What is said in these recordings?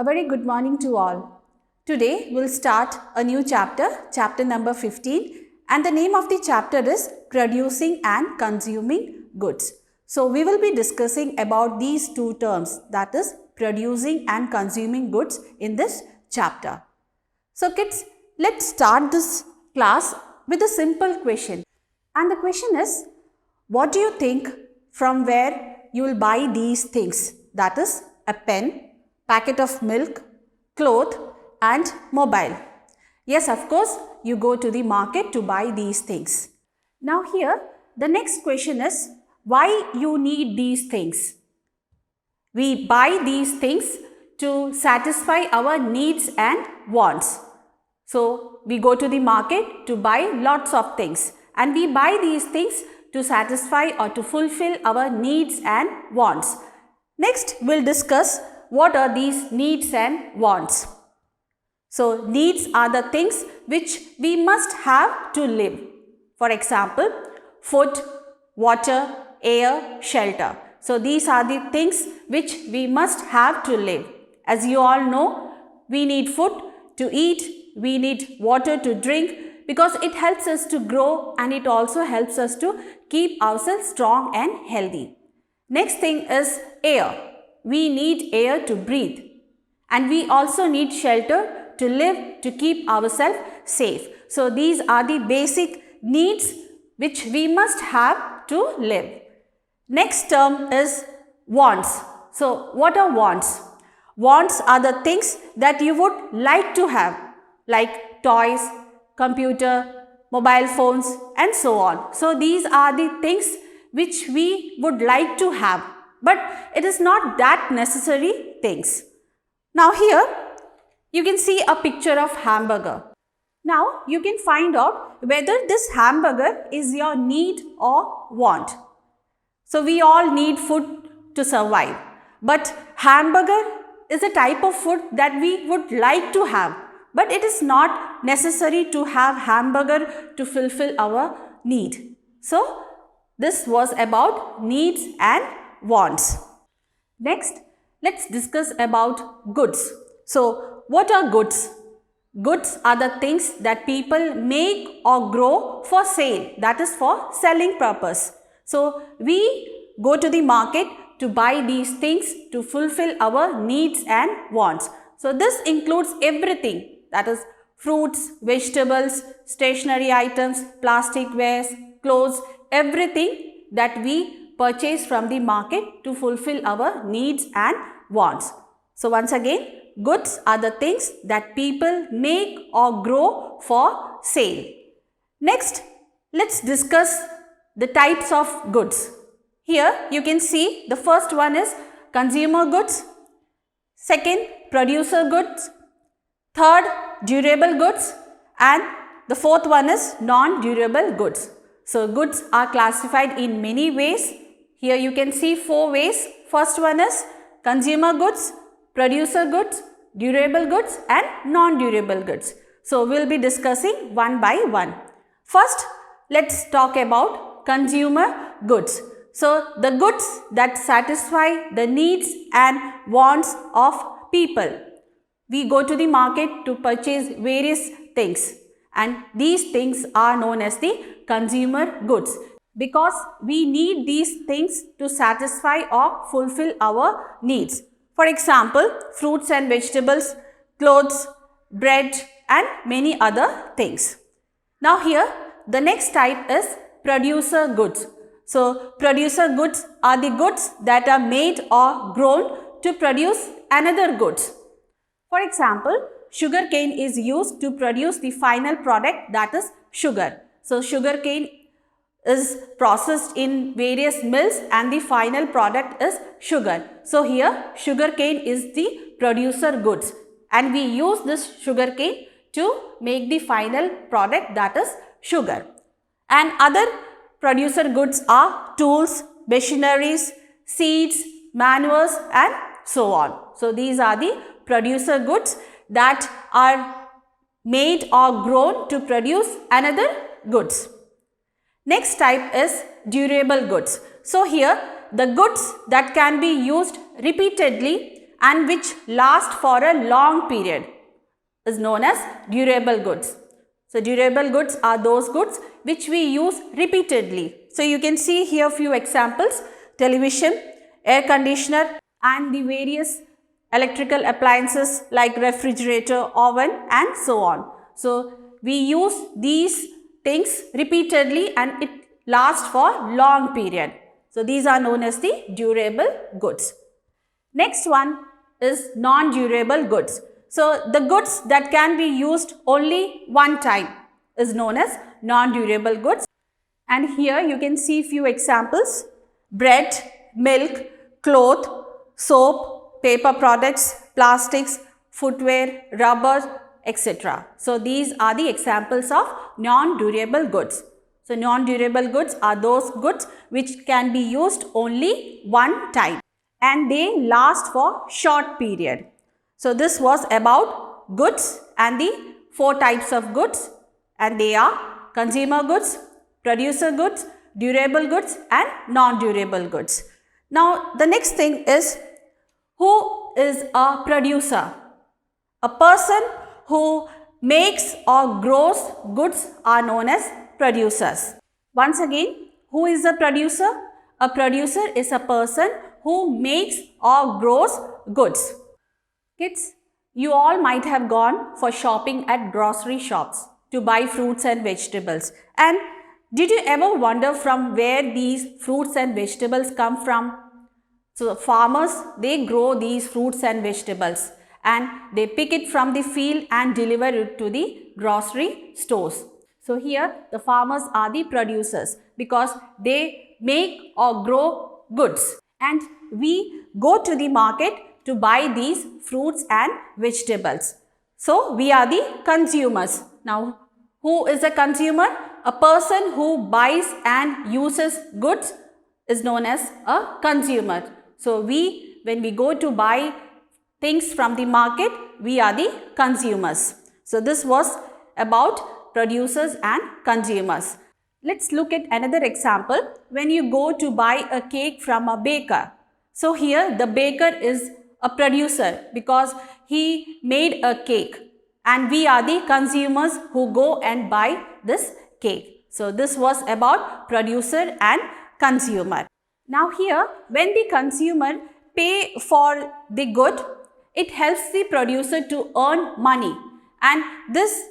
A very good morning to all. Today we'll start a new chapter, chapter number 15, and the name of the chapter is Producing and Consuming Goods. So we will be discussing about these two terms, that is producing and consuming goods in this chapter. So kids, let's start this class with a simple question. And the question is, what do you think from where you will buy these things? That is a pen, packet of milk, cloth and mobile. Yes, of course, you go to the market to buy these things. Now here, the next question is, why you need these things? We buy these things to satisfy our needs and wants. So, we go to the market to buy lots of things and we buy these things to satisfy or to fulfill our needs and wants. Next, we'll discuss what are these needs and wants. So, needs are the things which we must have to live. For example, food, water, air, shelter. So, these are the things which we must have to live. As you all know, we need food to eat, we need water to drink because it helps us to grow and it also helps us to keep ourselves strong and healthy. Next thing is air. We need air to breathe and we also need shelter to live, to keep ourselves safe. So, these are the basic needs which we must have to live. Next term is wants. So, what are wants? Wants are the things that you would like to have, like toys, computer, mobile phones and so on. So, these are the things which we would like to have, but it is not that necessary things. Now, here you can see a picture of hamburger. Now, you can find out whether this hamburger is your need or want. So, we all need food to survive, but hamburger is a type of food that we would like to have, but it is not necessary to have hamburger to fulfill our need. So, this was about needs and wants. Next, let's discuss about goods. So, what are goods? Goods are the things that people make or grow for sale, that is for selling purpose. So, we go to the market to buy these things to fulfill our needs and wants. So, this includes everything, that is fruits, vegetables, stationery items, plastic wares, clothes, everything that we purchase from the market to fulfill our needs and wants. So, once again, goods are the things that people make or grow for sale. Next, let's discuss the types of goods. Here you can see the first one is consumer goods, second producer goods, third durable goods and the fourth one is non-durable goods. So, goods are classified in many ways. Here you can see 4 ways. First one is consumer goods, producer goods, durable goods and non-durable goods. So, we will be discussing one by one. First, let's talk about consumer goods. So, the goods that satisfy the needs and wants of people. We go to the market to purchase various things and these things are known as the consumer goods because we need these things to satisfy or fulfill our needs. For example, fruits and vegetables, clothes, bread and many other things. Now here the next type is producer goods. So, producer goods are the goods that are made or grown to produce another goods. For example, sugar cane is used to produce the final product, that is sugar. So, sugar cane is processed in various mills and the final product is sugar. So, here sugar cane is the producer goods and we use this sugar cane to make the final product, that is sugar. And other producer goods are tools, machineries, seeds, manures and so on. So, these are the producer goods that are made or grown to produce another goods. Next type is durable goods. So, here the goods that can be used repeatedly and which last for a long period is known as durable goods. So durable goods are those goods which we use repeatedly. So you can see here few examples: television, air conditioner, and the various electrical appliances like refrigerator, oven, and so on. So we use these things repeatedly and it lasts for long period. So these are known as the durable goods. Next one is non-durable goods. So the goods that can be used only one time is known as non-durable goods. And here you can see few examples: bread, milk, cloth, soap, paper products, plastics, footwear, rubber, etc. So these are the examples of non-durable goods. So non-durable goods are those goods which can be used only one time and they last for short period. So this was about goods and the 4 types of goods, and they are consumer goods, producer goods, durable goods, and non-durable goods. Now the next thing is, who is a producer? A person who makes or grows goods are known as producers. Once again, who is a producer? A producer is a person who makes or grows goods. Kids, you all might have gone for shopping at grocery shops to buy fruits and vegetables. And did you ever wonder from where these fruits and vegetables come from? So farmers, they grow these fruits and vegetables and they pick it from the field and deliver it to the grocery stores. So here the farmers are the producers because they make or grow goods, and we go to the market to buy these fruits and vegetables. So we are the consumers. Now who is a consumer? A person who buys and uses goods is known as a consumer. So when we go to buy things from the market, we are the consumers. So this was about producers and consumers. Let's look at another example. When you go to buy a cake from a baker. So here the baker is a producer because he made a cake, and we are the consumers who go and buy this cake. So this was about producer and consumer. Now here, when the consumer pay for the good, it helps the producer to earn money, and this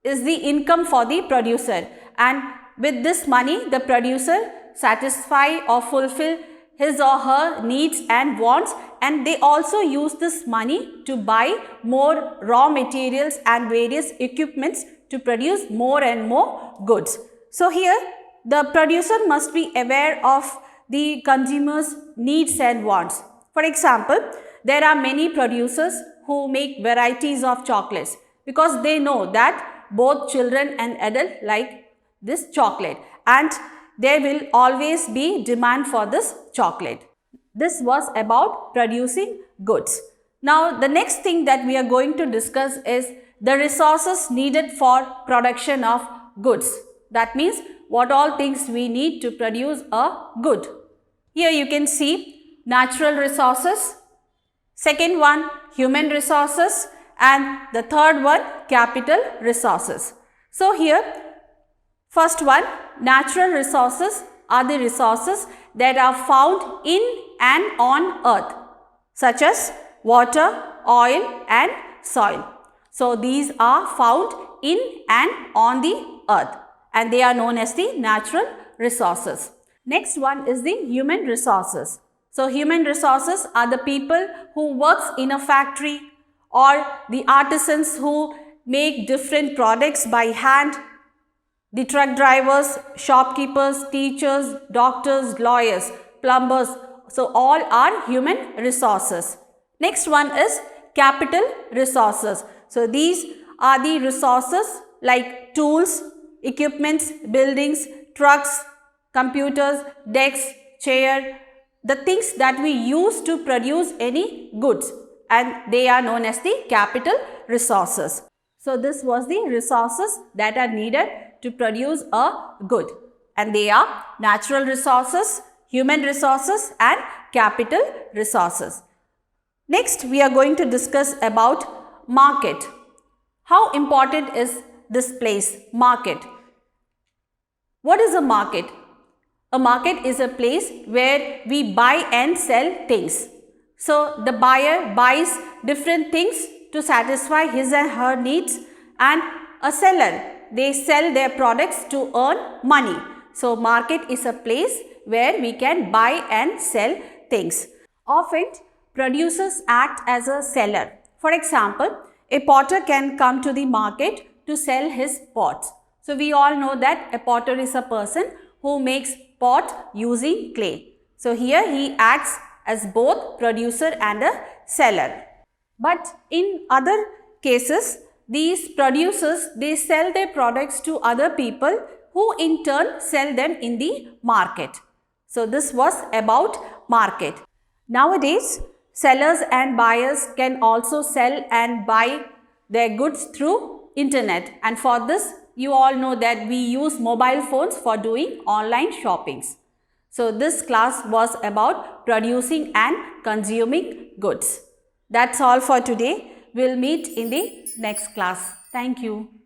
is the income for the producer, and with this money the producer satisfy or fulfill his or her needs and wants, and they also use this money to buy more raw materials and various equipments to produce more and more goods. So here the producer must be aware of the consumer's needs and wants. For example, there are many producers who make varieties of chocolates because they know that both children and adults like this chocolate, and there will always be demand for this chocolate. This was about producing goods. Now the next thing that we are going to discuss is the resources needed for production of goods. That means what all things we need to produce a good. Here you can see natural resources, second one human resources, and the third one capital resources. So here first one, natural resources are the resources that are found in and on earth, such as water, oil, and soil. So these are found in and on the earth, and they are known as the natural resources. Next one is the human resources. So human resources are the people who works in a factory, or the artisans who make different products by hand, the truck drivers, shopkeepers, teachers, doctors, lawyers, plumbers. So all are human resources. Next one is capital resources. So these are the resources like tools, equipments, buildings, trucks, computers, desks, chair, the things that we use to produce any goods, and they are known as the capital resources. So this was the resources that are needed to produce a good, and they are natural resources, human resources, and capital resources. Next, we are going to discuss about market. How important is this place, market? What is a market? A market is a place where we buy and sell things. So, the buyer buys different things to satisfy his and her needs, and a seller, they sell their products to earn money. So, market is a place where we can buy and sell things. Often, producers act as a seller. For example, a potter can come to the market to sell his pots. So, we all know that a potter is a person who makes pot using clay. So, here he acts as both producer and a seller. But in other cases, these producers, they sell their products to other people who in turn sell them in the market. So, this was about market. Nowadays, sellers and buyers can also sell and buy their goods through internet, and for this you all know that we use mobile phones for doing online shoppings. So, this class was about producing and consuming goods. That's all for today. We'll meet in the next class. Thank you.